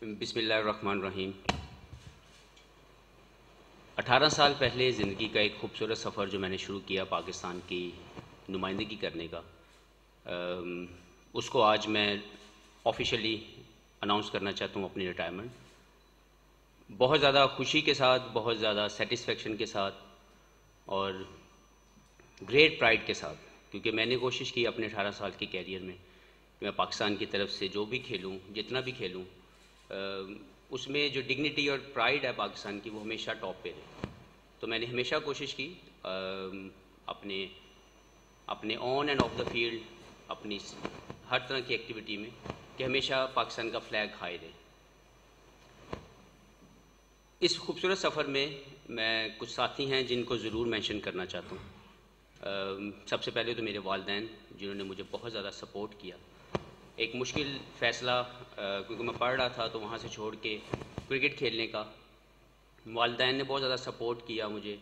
بسم اللہ الرحمن الرحیم۔ 18 سال پہلے زندگی کا ایک خوبصورت سفر جو میں نے شروع کیا پاکستان کی نمائندگی کرنے کا، اس کو آج میں آفیشلی اناؤنس کرنا چاہتا ہوں اپنی ریٹائرمنٹ۔ بہت زیادہ خوشی کے ساتھ، بہت زیادہ سیٹسفیکشن کے ساتھ اور گریٹ پرائڈ کے ساتھ، کیونکہ میں نے کوشش کی اپنے 18 سال کے کیریئر میں کہ میں پاکستان کی طرف سے جو بھی کھیلوں، جتنا بھی کھیلوں، اس میں جو ڈگنیٹی اور پرائڈ ہے پاکستان کی وہ ہمیشہ ٹاپ پہ رہے۔ تو میں نے ہمیشہ کوشش کی اپنے on and of the field, اپنی ہر طرح کی ایکٹیویٹی میں، کہ ہمیشہ پاکستان کا فلیگ ہائی رہے۔ اس خوبصورت سفر میں کچھ ساتھی ہیں جن کو ضرور مینشن کرنا چاہتا ہوں۔ سب سے پہلے تو میرے والدین، جنہوں نے مجھے بہت زیادہ سپورٹ کیا۔ ایک مشکل فیصلہ، کیونکہ میں پڑھ رہا تھا تو وہاں سے چھوڑ کے کرکٹ کھیلنے کا، والدین نے بہت زیادہ سپورٹ کیا مجھے،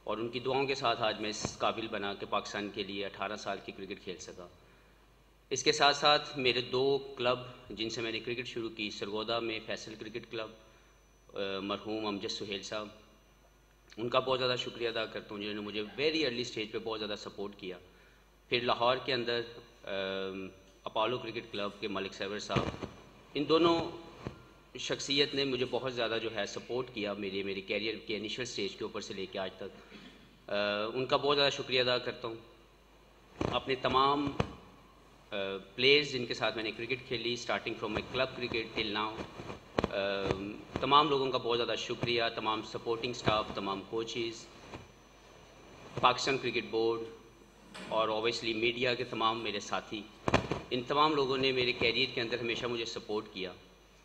اور ان کی دعاؤں کے ساتھ آج میں اس قابل بنا کہ پاکستان کے لیے 18 سال کی کرکٹ کھیل سکا۔ اس کے ساتھ ساتھ میرے 2 کلب جن سے میں نے کرکٹ شروع کی، سرگودا میں فیصل کرکٹ کلب، مرحوم امجد سہیل صاحب، ان کا بہت زیادہ شکریہ ادا کرتا ہوں جنہوں نے مجھے ویری ارلی سٹیج پہ بہت زیادہ سپورٹ کیا۔ پھر لاہور کے اندر اپولو کرکٹ کلب کے ملک سرور صاحب، ان دونوں شخصیت نے مجھے بہت زیادہ جو ہے سپورٹ کیا میرے کیریئر کے انیشل سٹیج کے اوپر سے لے کے آج تک۔ ان کا بہت زیادہ شکریہ ادا کرتا ہوں۔ اپنے تمام پلیئرز جن کے ساتھ میں نے کرکٹ کھیلی، starting from my club cricket till now, تمام لوگوں کا بہت زیادہ شکریہ، تمام سپورٹنگ سٹاف، تمام کوچز، پاکستان کرکٹ بورڈ اور اوبیسلی میڈیا کے تمام میرے ساتھی، ان تمام لوگوں نے میرے کیریئر کے اندر ہمیشہ مجھے سپورٹ کیا۔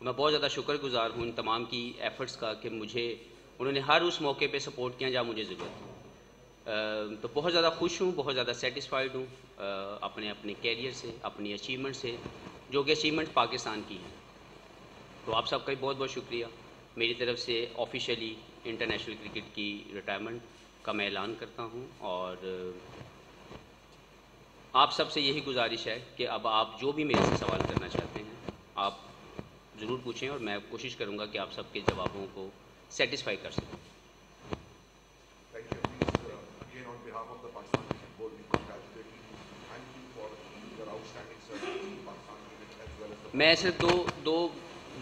میں بہت زیادہ شکر گزار ہوں ان تمام کی ایفرٹس کا کہ انہوں نے ہر اس موقع پہ سپورٹ کیا جہاں مجھے ضرورت تھی۔ تو بہت زیادہ خوش ہوں، بہت زیادہ سیٹسفائیڈ ہوں اپنے کیریئر سے، اپنی اچیومنٹ سے، جو کہ اچیومنٹ پاکستان کی ہے۔ تو آپ سب کا بہت بہت شکریہ۔ میری طرف سے آفیشیلی انٹرنیشنل کرکٹ کی ریٹائرمنٹ کا میں اعلان کرتا ہوں، اور آپ سب سے یہی گزارش ہے کہ اب آپ جو بھی میرے سے سوال کرنا چاہتے ہیں آپ ضرور پوچھیں، اور میں کوشش کروں گا کہ آپ سب کے جوابوں کو سیٹسفائی کر سکوں۔ میں صرف دو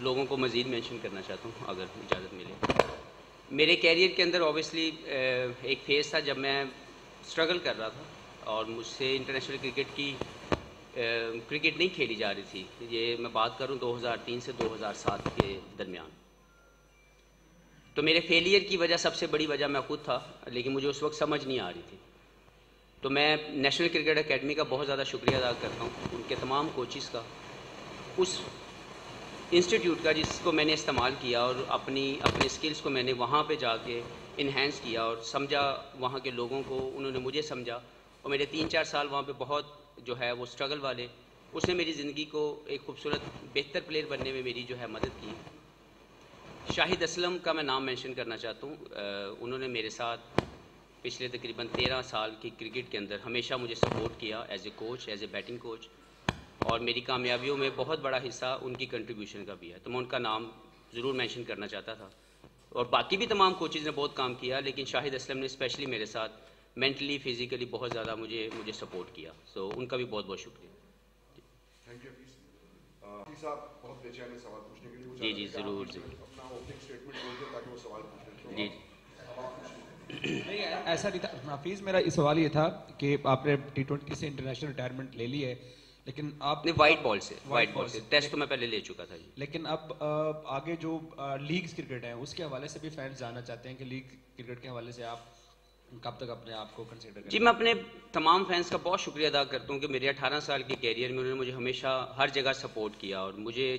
لوگوں کو مزید مینشن کرنا چاہتا ہوں اگر اجازت ملے۔ میرے کیریئر کے اندر اوبیسلی ایک فیز تھا جب میں اسٹرگل کر رہا تھا اور مجھ سے انٹرنیشنل کرکٹ کی کرکٹ نہیں کھیلی جا رہی تھی۔ یہ میں بات کروں 2003 سے 2007 کے درمیان۔ تو میرے فیلئر کی وجہ، سب سے بڑی وجہ میں خود تھا، لیکن مجھے اس وقت سمجھ نہیں آ رہی تھی۔ تو میں نیشنل کرکٹ اکیڈمی کا بہت زیادہ شکریہ ادا کرتا ہوں، ان کے تمام کوچز کا، اس انسٹیٹیوٹ کا جس کو میں نے استعمال کیا، اور اپنے اسکلز کو میں نے وہاں پہ جا کے انہینس کیا اور سمجھا وہاں کے لوگوں کو، انہوں نے مجھے سمجھا، اور میرے 3-4 سال وہاں پہ بہت جو ہے وہ اسٹرگل والے، اس نے میری زندگی کو ایک خوبصورت بہتر پلیئر بننے میں میری جو ہے مدد کی۔ شاہد اسلم کا میں نام مینشن کرنا چاہتا ہوں۔ انہوں نے میرے ساتھ پچھلے تقریباً 13 سال کی کرکٹ کے اندر ہمیشہ مجھے سپورٹ کیا as a coach, as a batting coach, اور میری کامیابیوں میں بہت بڑا حصہ ان کی کنٹریبیوشن کا بھی ہے، تو میں ان کا نام ضرور مینشن کرنا چاہتا تھا۔ اور باقی بھی تمام کوچز نے بہت کام کیا، لیکن شاہد اسلم نے اسپیشلی میرے ساتھ مینٹلی، فزیکلی بہت زیادہ مجھے سپورٹ کیا، سو ان کا بھی بہت بہت شکریہ۔ تھینک یو حفیظ صاحب، بہت بے چین ہے سوال پوچھنے کے لیے۔ جی ضرور اپنا اوپننگ اسٹیٹمنٹ بول دیں تاکہ وہ سوال پوچھیں۔ جی نہیں ایسا نہیں تھا حفیظ، میرا یہ سوال یہ تھا کہ آپ نے T20 سے انٹرنیشنل ریٹائرمنٹ لے لی ہے، لیکن آپ نے وائٹ بال سے ٹیسٹ تو میں پہلے لے چکا تھا جی، لیکن اب آگے جو لیگز کرکٹ ہیں اس کے حوالے سے بھی فینس جاننا چاہتے ہیں کہ لیگ کرکٹ کے حوالے سے آپ کب تک اپنے آپ کو کنسیڈر کریں؟ جی میں اپنے تمام فینس کا بہت شکریہ ادا کرتا ہوں کہ میرے 18 سال کے کیریئر میں انہوں نے مجھے ہمیشہ ہر جگہ سپورٹ کیا، اور مجھے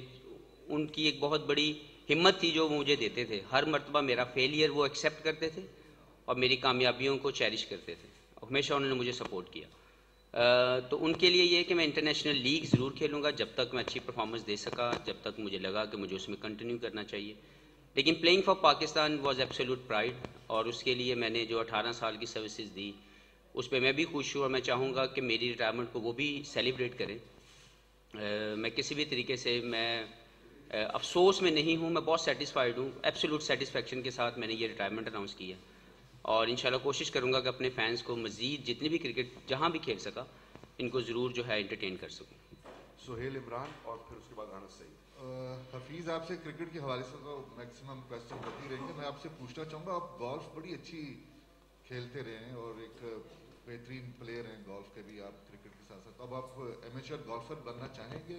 ان کی ایک بہت بڑی ہمت تھی جو وہ مجھے دیتے تھے۔ ہر مرتبہ میرا فیلئر وہ ایکسیپٹ کرتے تھے اور میری کامیابیوں کو چیریش کرتے تھے، ہمیشہ انہوں نے مجھے سپورٹ کیا۔ تو ان کے لیے یہ کہ میں انٹرنیشنل لیگ ضرور کھیلوں گا جب تک میں اچھی پرفارمنس دے سکا، جب تک مجھے لگا کہ مجھے اس میں کنٹینیو کرنا چاہیے۔ لیکن playing for Pakistan was absolute pride, اور اس کے لیے میں نے جو 18 سال کی سروسز دی اس پہ میں بھی خوش ہوں، اور میں چاہوں گا کہ میری ریٹائرمنٹ کو وہ بھی سیلیبریٹ کریں۔ میں کسی بھی طریقے سے افسوس میں نہیں ہوں, میں بہت سیٹسفائیڈ ہوں, ایبسولوٹ سیٹسفیکشن کے ساتھ میں نے یہ ریٹائرمنٹ اناؤنس کیا, اور انشاءاللہ کوشش کروں گا کہ اپنے فینس کو مزید جتنی بھی کرکٹ جہاں بھی کھیل سکا ان کو ضرور جو ہے انٹرٹین کر سکوں. سہیل عمران اور پھر اس کے بعد انس سعید. حفیظ, آپ سے کرکٹ کے حوالے سے تو میکسیمم کویسچن ہوتی رہیں گے. میں آپ سے پوچھنا چاہوں گا, آپ گولف بڑی اچھی کھیلتے رہے ہیں اور ایک بہترین پلیئر ہیں گولف کے بھی آپ کرکٹ کے ساتھ ساتھ. اب آپ ایمیچر گولفر بننا چاہیں گے؟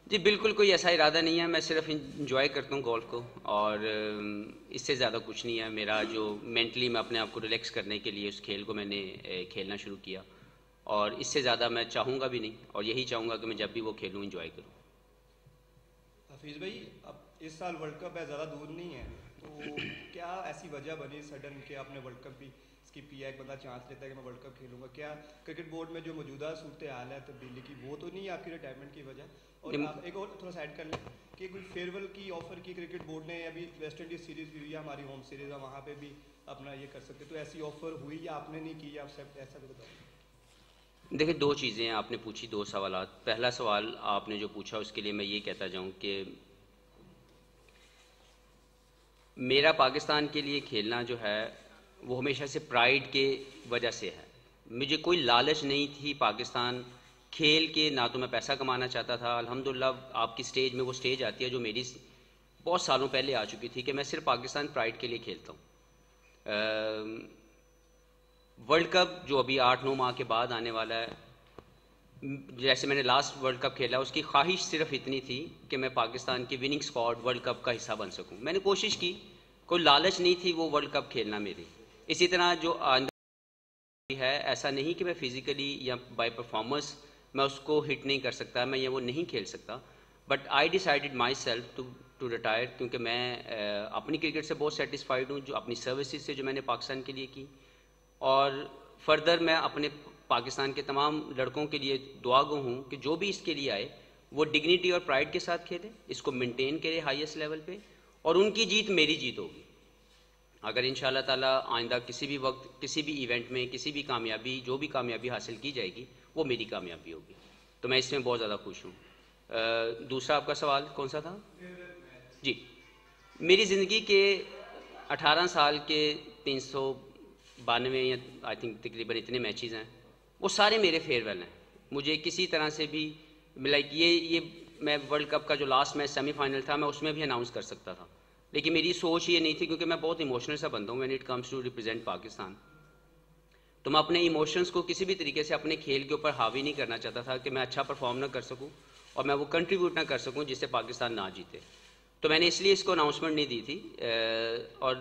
جی بالکل, کوئی ایسا ارادہ نہیں ہے, میں صرف انجوائے کرتا ہوں گولف کو, اور اس سے زیادہ کچھ نہیں ہے میرا. جو مینٹلی میں اپنے آپ کو ریلیکس کرنے کے لیے اس کھیل کو میں نے کھیلنا شروع کیا, اور اس سے زیادہ میں چاہوں گا بھی نہیں, اور یہی چاہوں گا کہ میں جب بھی وہ کھیلوں انجوائے کروں. حفیظ بھائی, اب اس سال ورلڈ کپ ہے, زیادہ دور نہیں ہے, تو کیا ایسی وجہ بنی سڈن کہ آپ نے ورلڈ کپ بھی اسکپ کیا؟ ایک بندہ چانس لیتا ہے کہ میں ورلڈ کپ کھیلوں گا, کیا کرکٹ بورڈ میں جو موجودہ صورتحال ہے تبدیلی کی, وہ تو نہیں ہے آپ کی ریٹائرمنٹ کی وجہ؟ اور آپ ایک اور تھوڑا سا ایڈ کر لیں کہ کوئی فیئر کی آفر کی کرکٹ بورڈ نے, ابھی ویسٹ انڈیز سیریز بھی ہوئی ہے, ہماری ہوم سیریز ہے, وہاں پہ بھی اپنا یہ کر سکتے, تو ایسی آفر ہوئی یا آپ نے نہیں کی, آپ سب ایسا بھی بتاؤ. دیکھیں, دو چیزیں ہیں آپ نے پوچھی, دو سوالات. پہلا سوال آپ نے جو پوچھا اس کے لیے میں یہ کہتا جاؤں کہ میرا پاکستان کے لیے کھیلنا جو ہے وہ ہمیشہ سے پرائیڈ کے وجہ سے ہے. مجھے کوئی لالچ نہیں تھی پاکستان کھیل کے, نہ تو میں پیسہ کمانا چاہتا تھا. الحمدللہ آپ کی سٹیج میں وہ سٹیج آتی ہے جو میری بہت سالوں پہلے آ چکی تھی کہ میں صرف پاکستان پرائیڈ کے لیے کھیلتا ہوں. ورلڈ کپ جو ابھی 8-9 ماہ کے بعد آنے والا ہے, جیسے میں نے لاسٹ ورلڈ کپ کھیلا, اس کی خواہش صرف اتنی تھی کہ میں پاکستان کی وننگ اسکواڈ ورلڈ کپ کا حصہ بن سکوں. میں نے کوشش کی, کوئی لالچ نہیں تھی وہ ورلڈ کپ کھیلنا میری. اسی طرح جو ہے, ایسا نہیں کہ میں فزیکلی یا بائی پرفارمنس میں اس کو ہٹ نہیں کر سکتا, میں یہ وہ نہیں کھیل سکتا, but I decided myself to retire, کیونکہ میں اپنی کرکٹ سے بہت سیٹسفائیڈ ہوں, جو اپنی سروسز سے جو میں نے پاکستان کے لیے کی, اور فردر میں اپنے پاکستان کے تمام لڑکوں کے لیے دعا گو ہوں کہ جو بھی اس کے لیے آئے وہ ڈگنیٹی اور پرائڈ کے ساتھ کھیلے, اس کو مینٹین کرے ہائیسٹ لیول پہ, اور ان کی جیت میری جیت ہوگی. اگر انشاءاللہ تعالیٰ آئندہ کسی بھی وقت کسی بھی ایونٹ میں کسی بھی کامیابی, جو بھی کامیابی حاصل کی جائے گی وہ میری کامیابی ہوگی, تو میں اس میں بہت زیادہ خوش ہوں. دوسرا آپ کا سوال کون سا تھا؟ جی, میری زندگی کے 18 سال کے 392 یا آئی تھنک تقریباً اتنے میچز ہیں, وہ سارے میرے فیئرویل ہیں. مجھے کسی طرح سے بھی لائک یہ میں ورلڈ کپ کا جو لاسٹ میچ سیمی فائنل تھا میں اس میں بھی اناؤنس کر سکتا تھا, لیکن میری سوچ یہ نہیں تھی, کیونکہ میں بہت ایموشنل سا بندہ ہوں when it comes to represent Pakistan. تو میں اپنے ایموشنس کو کسی بھی طریقے سے اپنے کھیل کے اوپر حاوی نہیں کرنا چاہتا تھا کہ میں اچھا پرفارم نہ کر سکوں اور میں وہ کنٹریبیوٹ نہ کر سکوں جس سے پاکستان نہ جیتے. تو میں نے اس لیے اس کو اناؤنسمنٹ نہیں دی تھی. اور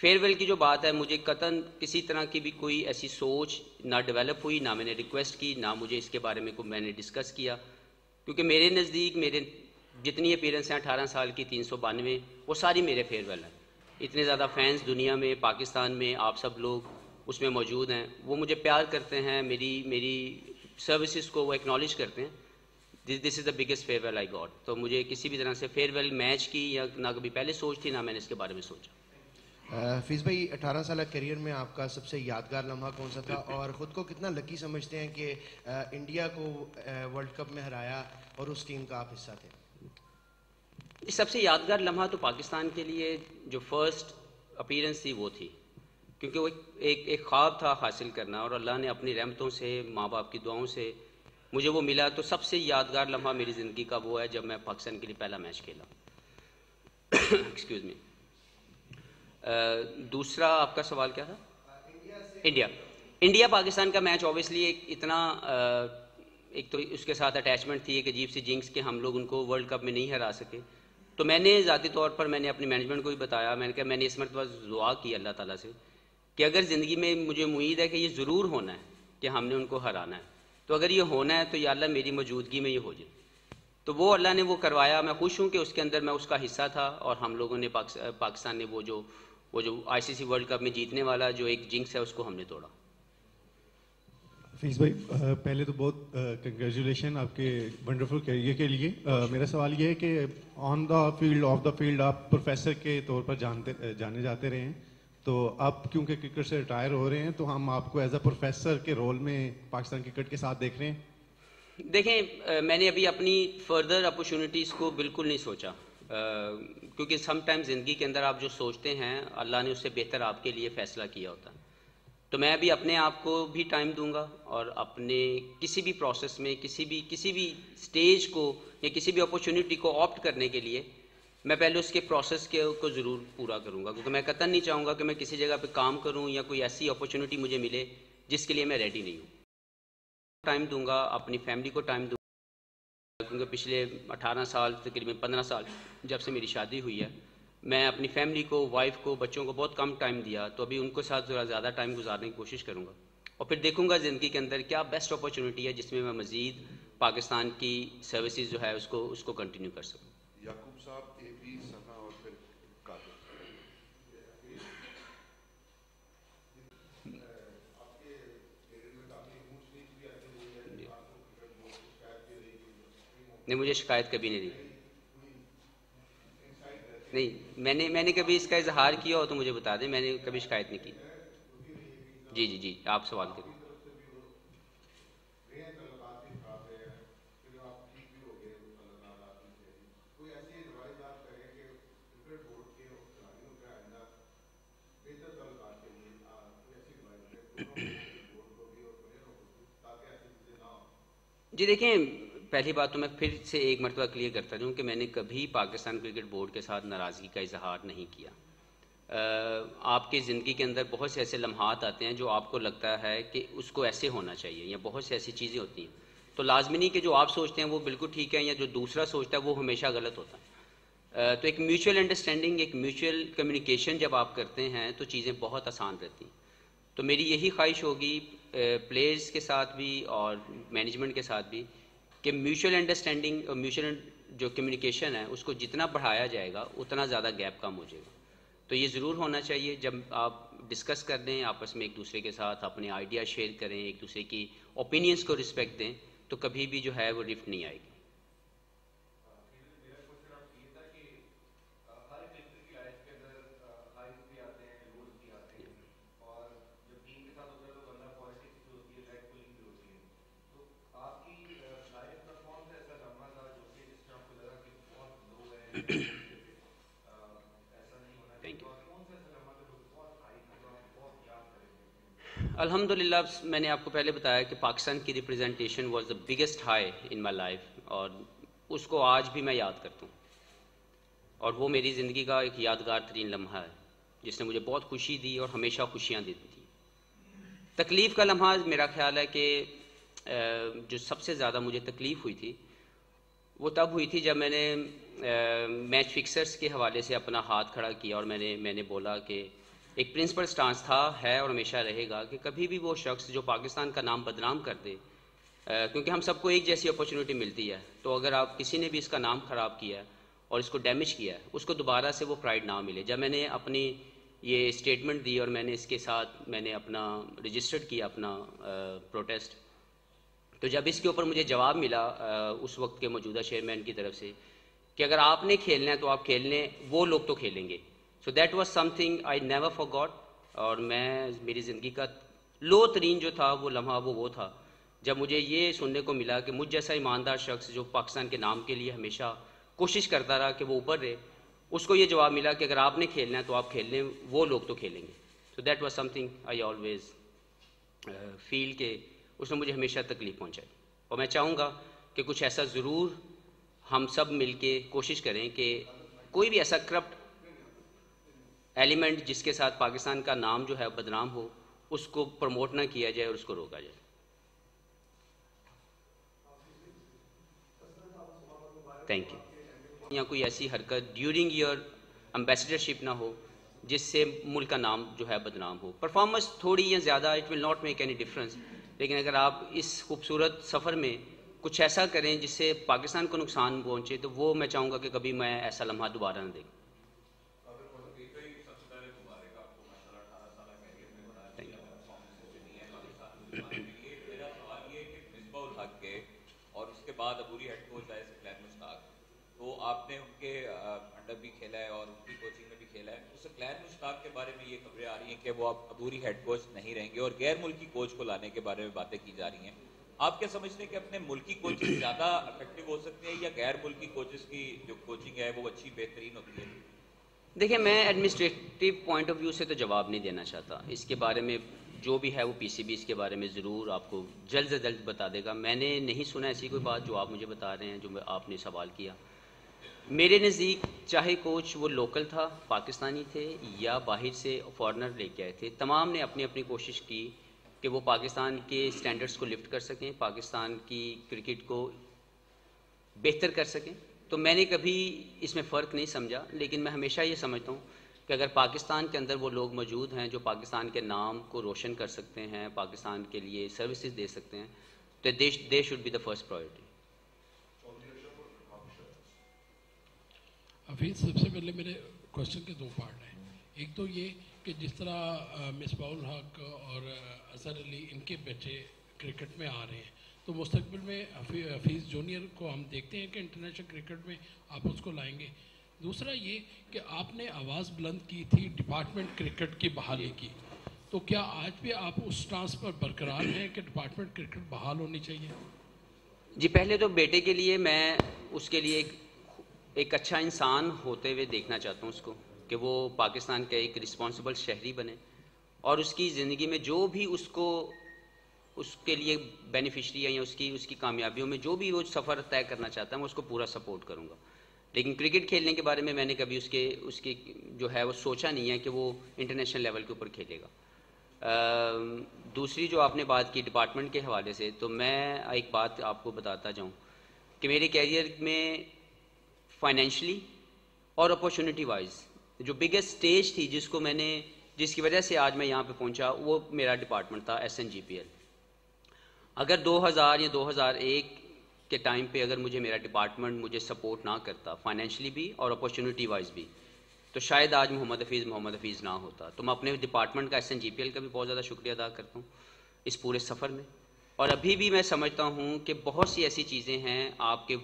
فیئر کی جو بات ہے, مجھے قطعاً کسی طرح کی بھی کوئی ایسی سوچ نہ ڈیولپ ہوئی, نہ میں نے ریکویسٹ کی, نہ مجھے اس کے بارے میں میں نے ڈسکس کیا, کیونکہ میرے نزدیک میرے جتنی اپیرنس ہیں 18 سال کی 392 وہ ساری میرے فیئرویل ہیں. اتنے زیادہ فینس دنیا میں, پاکستان میں آپ سب لوگ اس میں موجود ہیں, وہ مجھے پیار کرتے ہیں, میری سروسز کو وہ ایکنالج کرتے ہیں. This is the biggest farewell I got. تو مجھے کسی بھی طرح سے فیئرویل میچ کی یا نہ کبھی پہلے سوچ تھی, نہ میں نے اس کے بارے میں سوچا. حفیظ بھائی, 18 سالہ کیریئر میں آپ کا سب سے یادگار لمحہ کون سا تھا, اور خود کو کتنا لکی سمجھتے ہیں کہ انڈیا کو ورلڈ کپ میں ہرایا اور اس ٹیم کا آپ حصہ تھے؟ سب سے یادگار لمحہ تو پاکستان کے لیے جو فرسٹ اپیرنس تھی وہ تھی, کیونکہ وہ ایک خواب تھا حاصل کرنا, اور اللہ نے اپنی رحمتوں سے, ماں باپ کی دعاؤں سے مجھے وہ ملا. تو سب سے یادگار لمحہ میری زندگی کا وہ ہے جب میں پاکستان کے لیے پہلا میچ کھیلا. Excuse me. دوسرا آپ کا سوال کیا تھا؟ انڈیا پاکستان کا میچ اوبیسلی ایک تو اس کے ساتھ اٹیچمنٹ تھی, ایک عجیب سی جنکس کہ ہم لوگ ان کو ورلڈ کپ میں نہیں ہرا سکے. تو میں نے ذاتی طور پر میں نے اپنی مینجمنٹ کو بھی بتایا, میں نے کہا میں نے اس مرتبہ دعا کی اللہ تعالیٰ سے کہ اگر زندگی میں مجھے امید ہے کہ یہ ضرور ہونا ہے کہ ہم نے ان کو ہرانا ہے, تو اگر یہ ہونا ہے تو یا اللہ میری موجودگی میں یہ ہو جائے. تو وہ اللہ نے وہ کروایا. میں خوش ہوں کہ اس کے اندر میں اس کا حصہ تھا, اور ہم لوگوں نے پاکستان نے وہ جو آئی سی سی ورلڈ کپ میں جیتنے والا جو ایک جنکس ہے اس کو ہم نے توڑا. حفیظ بھائی, پہلے تو بہت کنگریچولیشن آپ کے ونڈرفل کیریئر کے لیے. میرا سوال یہ ہے کہ on the field, off the field آپ پروفیسر کے طور پر جانے جاتے رہے ہیں, تو آپ کیونکہ کرکٹ سے ریٹائر ہو رہے ہیں تو ہم آپ کو ایز اے پروفیسر کے رول میں پاکستان کرکٹ کے ساتھ دیکھ رہے ہیں. دیکھیں میں نے ابھی اپنی فردر اپرچونیٹیز کو بالکل نہیں سوچا، کیونکہ سم ٹائم زندگی کے اندر آپ جو سوچتے ہیں اللہ نے اس سے بہتر آپ کے لیے فیصلہ کیا ہوتا ہے. تو میں ابھی اپنے آپ کو بھی ٹائم دوں گا اور اپنے کسی بھی پروسیس میں کسی بھی سٹیج کو یا کسی بھی اپرچونیٹی کو آپٹ کرنے کے لیے میں پہلے اس کے پروسیس کو ضرور پورا کروں گا، کیونکہ میں قطعاً نہیں چاہوں گا کہ میں کسی جگہ پہ کام کروں یا کوئی ایسی اپرچونیٹی مجھے ملے جس کے لیے میں ریڈی نہیں ہوں. ٹائم دوں گا، اپنی فیملی کو ٹائم دوں گا، کیونکہ پچھلے 18 سال تقریباً 15 سال جب سے میری شادی ہوئی ہے میں اپنی فیملی کو، وائف کو، بچوں کو بہت کم ٹائم دیا. تو ابھی ان کے ساتھ ذرا زیادہ ٹائم گزارنے کی کوشش کروں گا اور پھر دیکھوں گا زندگی کے اندر کیا بیسٹ اپرچونیٹی ہے جس میں میں مزید پاکستان کی سروسز جو ہے اس کو کنٹینیو کر سکوں. یعقوب صاحب، اے پی، ثنا اور پھر قادر. نہیں، مجھے شکایت کبھی نہیں دی. نہیں، میں نے کبھی اس کا اظہار کیا ہو تو مجھے بتا دیں، میں نے کبھی شکایت نہیں کی. جی آپ سوال کریں. جی دیکھیں، پہلی بات تو میں پھر سے ایک مرتبہ کلیئر کرتا ہوں کہ میں نے کبھی پاکستان کرکٹ بورڈ کے ساتھ ناراضگی کا اظہار نہیں کیا. آپ کی زندگی کے اندر بہت سے ایسے لمحات آتے ہیں جو آپ کو لگتا ہے کہ اس کو ایسے ہونا چاہیے، یا بہت سی ایسی چیزیں ہوتی ہیں تو لازمی نہیں کہ جو آپ سوچتے ہیں وہ بالکل ٹھیک ہے یا جو دوسرا سوچتا ہے وہ ہمیشہ غلط ہوتا ہے. تو ایک میوچل انڈرسٹینڈنگ، ایک میوچل کمیونیکیشن جب آپ کرتے ہیں تو چیزیں بہت آسان رہتی ہیں. تو میری یہی خواہش ہوگی پلیئرز کے ساتھ بھی اور مینجمنٹ کے ساتھ بھی کہ میوچل انڈرسٹینڈنگ اور میوچل جو کمیونیکیشن ہے اس کو جتنا بڑھایا جائے گا اتنا زیادہ گیپ کم ہو جائے گا. تو یہ ضرور ہونا چاہیے جب آپ ڈسکس کر دیں آپس میں، ایک دوسرے کے ساتھ اپنے آئیڈیا شیئر کریں، ایک دوسرے کی اوپینینس کو رسپیکٹ دیں، تو کبھی بھی جو ہے وہ رفٹ نہیں آئے گی. الحمدللہ میں نے آپ کو پہلے بتایا کہ پاکستان کی representation was the biggest high in my life, اور اس کو آج بھی میں یاد کرتا ہوں، اور وہ میری زندگی کا ایک یادگار ترین لمحہ ہے جس نے مجھے بہت خوشی دی اور ہمیشہ خوشیاں دیتی تھی. تکلیف کا لمحہ میرا خیال ہے کہ جو سب سے زیادہ مجھے تکلیف ہوئی تھی وہ تب ہوئی تھی جب میں نے میچ فکسرز کے حوالے سے اپنا ہاتھ کھڑا کیا اور میں نے بولا کہ ایک پرنسپل سٹانس تھا، ہے اور ہمیشہ رہے گا کہ کبھی بھی وہ شخص جو پاکستان کا نام بدنام کر دے، کیونکہ ہم سب کو ایک جیسی اپرچونیٹی ملتی ہے، تو اگر آپ کسی نے بھی اس کا نام خراب کیا ہے اور اس کو ڈیمیج کیا ہے، اس کو دوبارہ سے وہ پرائیڈ نہ ملے. جب میں نے اپنی یہ اسٹیٹمنٹ دی اور میں نے اس کے ساتھ میں نے اپنا رجسٹرڈ کیا اپنا پروٹیسٹ، تو جب اس کے اوپر مجھے جواب ملا اس وقت کے موجودہ چیئرمین کی طرف سے کہ اگر آپ نے کھیلنا ہے تو آپ کھیل لیں، وہ لوگ تو کھیلیں گے. So that was something I never forgot. اور میری زندگی کا لو ترین جو تھا وہ لمحہ وہ تھا جب مجھے یہ سننے کو ملا کہ مجھ جیسا ایماندار شخص جو پاکستان کے نام کے لیے ہمیشہ کوشش کرتا رہا کہ وہ اوپر رہے، اس کو یہ جواب ملا کہ اگر آپ نے کھیلنا ہے تو آپ کھیل لیں، وہ لوگ تو کھیلیں گے. So that was something I always feel کہ اس نے مجھے ہمیشہ تکلیف پہنچائی. اور میں چاہوں گا کہ کچھ ایسا ضرور ہم سب مل کے کوشش کریں کہ کوئی بھی ایسا کرپٹ ایلیمنٹ جس کے ساتھ پاکستان کا نام جو ہے بدنام ہو، اس کو پروموٹ نہ کیا جائے اور اس کو روکا جائے. Thank you. یا کوئی ایسی حرکت ڈیورنگ یور امبیسڈرشپ نہ ہو جس سے ملک کا نام جو ہے بدنام ہو. پرفارمنس تھوڑی یا زیادہ it will not make any difference, لیکن اگر آپ اس خوبصورت سفر میں کچھ ایسا کریں جس سے پاکستان کو نقصان پہنچے تو وہ میں چاہوں گا کہ کبھی میں ایسا لمحہ دوبارہ نہ دیکھوں. اور اس کے بعد عبوری ہیڈ کوچ آئے سکلین مشتاق، تو آپ نے ان کے انڈر بھی کھیلا ہے اور ان کی کوچنگ میں بھی کھیلا ہے. تو سکلین مشتاق کے بارے میں یہ خبریں آ رہی ہیں کہ وہ اب عبوری ہیڈ کوچ نہیں رہیں گے اور غیر ملکی کوچ کو لانے کے بارے میں باتیں کی جا رہی ہیں. آپ کیا سمجھتے ہیں کہ اپنے ملکی کوچز زیادہ افیکٹو ہو سکتے ہیں یا غیر ملکی کوچز کی جو کوچنگ ہے وہ اچھی بہترین ہوتی ہے؟ دیکھیں میں ایڈمنسٹریٹو پوائنٹ آف ویو سے تو جواب نہیں دینا چاہتا. اس کے بارے میں جو بھی ہے وہ پی سی بی اس کے بارے میں ضرور آپ کو جلد سے جلد بتا دے گا. میں نے نہیں سنا ایسی کوئی بات جو آپ مجھے بتا رہے ہیں, جو آپ نے سوال کیا. میرے نزدیک چاہے کوچ وہ لوکل تھا, پاکستانی تھے یا باہر سے فارنر لے کے آئے تھے, تمام نے اپنی اپنی کوشش کی کہ وہ پاکستان کے سٹینڈرڈز کو لفٹ کر سکیں, پاکستان کی کرکٹ کو بہتر کر سکیں. تو میں نے کبھی اس میں فرق نہیں سمجھا, لیکن میں ہمیشہ یہ سمجھتا ہوں کہ اگر پاکستان کے اندر وہ لوگ موجود ہیں جو پاکستان کے نام کو روشن کر سکتے ہیں, پاکستان کے لیے سروسز دے سکتے ہیں, تو they should be the first priority. Hafeez, سب سے پہلے میرے کوشچن کے 2 پارٹ ہیں. ایک تو یہ کہ جس طرح مصباح الحق اور اظہر علی ان کے بیٹے کرکٹ میں آ رہے ہیں, تو مستقبل میں حفیظ جونیئر کو ہم دیکھتے ہیں کہ انٹرنیشنل کرکٹ میں آپ اس کو لائیں گے. دوسرا یہ کہ آپ نے آواز بلند کی تھی ڈپارٹمنٹ کرکٹ کی بحالی کی, تو کیا آج بھی آپ اس سٹانس پر برقرار ہیں کہ ڈپارٹمنٹ کرکٹ بحال ہونی چاہیے؟ جی, پہلے تو بیٹے کے لیے میں اس کے لیے ایک اچھا انسان ہوتے ہوئے دیکھنا چاہتا ہوں اس کو, کہ وہ پاکستان کا ایک رسپانسبل شہری بنے, اور اس کی زندگی میں جو بھی اس کے لیے بینیفیشری ہے یا اس کی کامیابیوں میں جو بھی وہ سفر طے کرنا چاہتا ہے, میں اس کو پورا سپورٹ کروں گا. لیکن کرکٹ کھیلنے کے بارے میں نے کبھی اس کی جو ہے وہ سوچا نہیں ہے کہ وہ انٹرنیشنل لیول کے اوپر کھیلے گا. دوسری جو آپ نے بات کی ڈپارٹمنٹ کے حوالے سے, تو میں ایک بات آپ کو بتاتا جاؤں کہ میرے کیریئر میں فائنینشلی اور اپورچونٹی وائز جو بگیسٹ اسٹیج تھی جس کی وجہ سے آج میں یہاں پہ پہنچا, وہ میرا ڈپارٹمنٹ تھا SNGPL. اگر 2000 یا 2001 کے ٹائم پہ اگر میرا ڈپارٹمنٹ مجھے سپورٹ نہ کرتا فائنینشلی بھی اور اپورچونٹی وائز بھی, تو شاید آج محمد حفیظ نہ ہوتا. تو میں اپنے ڈپارٹمنٹ کا SNGPL کا بھی بہت زیادہ شکریہ ادا کرتا ہوں اس پورے سفر میں. اور ابھی بھی میں سمجھتا ہوں کہ بہت سی ایسی چیزیں ہیں آپ کے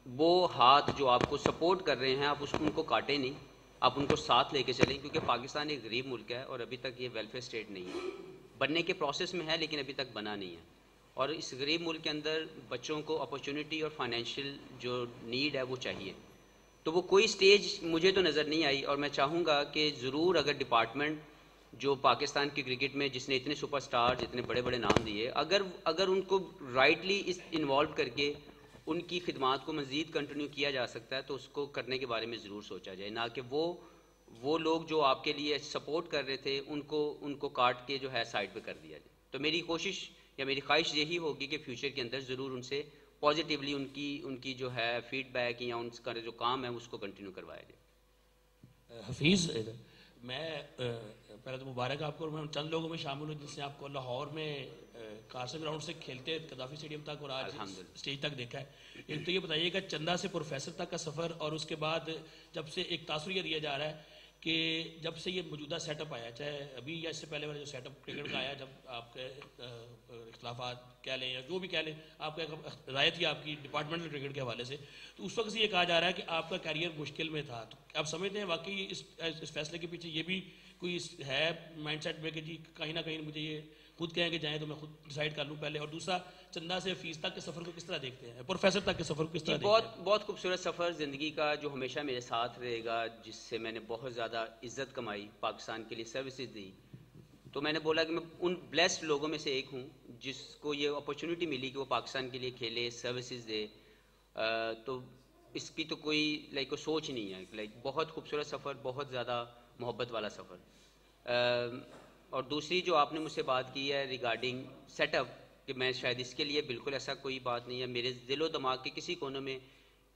وہ ہاتھ جو آپ کو سپورٹ کر رہے ہیں, آپ ان کو کاٹیں نہیں, آپ ان کو ساتھ لے کے چلیں, کیونکہ پاکستان ایک غریب ملک ہے اور ابھی تک یہ ویلفیئر اسٹیٹ نہیں ہے. بننے کے پروسیس میں ہے لیکن ابھی تک بنا نہیں ہے. اور اس غریب ملک کے اندر بچوں کو اپورچونٹی اور فائنینشیل جو نیڈ ہے وہ چاہیے. تو وہ کوئی سٹیج مجھے تو نظر نہیں آئی, اور میں چاہوں گا کہ ضرور اگر ڈپارٹمنٹ جو پاکستان کی کرکٹ میں جس نے اتنے سپر سٹار اتنے بڑے بڑے نام دیے, اگر ان کو رائٹلی انوالو کر کے ان کی خدمات کو مزید کنٹینیو کیا جا سکتا ہے, تو اس کو کرنے کے بارے میں ضرور سوچا جائے, نہ کہ وہ لوگ جو آپ کے لیے سپورٹ کر رہے تھے ان کو کاٹ کے جو ہے سائڈ پہ کر دیا جائے. تو میری کوشش یا میری خواہش یہی ہوگی کہ فیوچر کے اندر ضرور ان سے پازیٹیولی ان کی جو ہے فیڈ بیک یا ان کا جو کام ہے اس کو کنٹینیو کروایا جائے. حفیظ, میں پہلے تو مبارک آپ کو, اور میں چند لوگوں میں شامل ہوں جس نے آپ کو لاہور میں کارسن گراؤنڈ سے کھیلتے قذافی اسٹیڈیم تک اور آج اسٹیج تک دیکھا ہے. ایک تو یہ بتائیے گا چندہ سے پروفیسر تک کا سفر, اور اس کے بعد جب سے ایک تاثر یہ دیا جا رہا ہے کہ جب سے یہ موجودہ سیٹ اپ آیا, چاہے ابھی یا اس سے پہلے والا جو سیٹ اپ کرکٹ کا آیا, جب آپ کے اختلافات کہہ لیں یا جو بھی کہہ لیں, آپ کا ایک رائے تھی آپ کی ڈپارٹمنٹل کرکٹ کے حوالے سے, تو اس وقت سے یہ کہا جا رہا ہے کہ آپ کا کیریئر مشکل میں تھا. تو آپ سمجھتے ہیں واقعی اس فیصلے کے پیچھے یہ بھی کوئی ہے مائنڈ سیٹ میں کہ جی کہیں نہ کہیں مجھے یہ خود کہیں کہ جائیں تو میں خود ڈیسائیڈ کر لوں پہلے؟ اور دوسرا, چندہ سے حفیظ تک کے سفر کو کس طرح دیکھتے ہیں, پروفیسر تک کے سفر کو کس طرح دیکھتے ہیں؟ بہت خوبصورت سفر زندگی کا جو ہمیشہ میرے ساتھ رہے گا, جس سے میں نے بہت زیادہ عزت کمائی, پاکستان کے لیے سروسز دی. تو میں نے بولا کہ میں ان بلیسڈ لوگوں میں سے ایک ہوں جس کو یہ اپورچونٹی ملی کہ وہ پاکستان کے لیے کھیلے, سروسز دے. تو اس کی تو کوئی سوچ نہیں ہے. بہت خوبصورت سفر, بہت زیادہ محبت والا سفر. اور دوسری جو آپ نے مجھ سے بات کی ہے ریگارڈنگ سیٹ اپ, کہ میں شاید اس کے لیے بالکل ایسا کوئی بات نہیں ہے. میرے دل و دماغ کے کسی کونے میں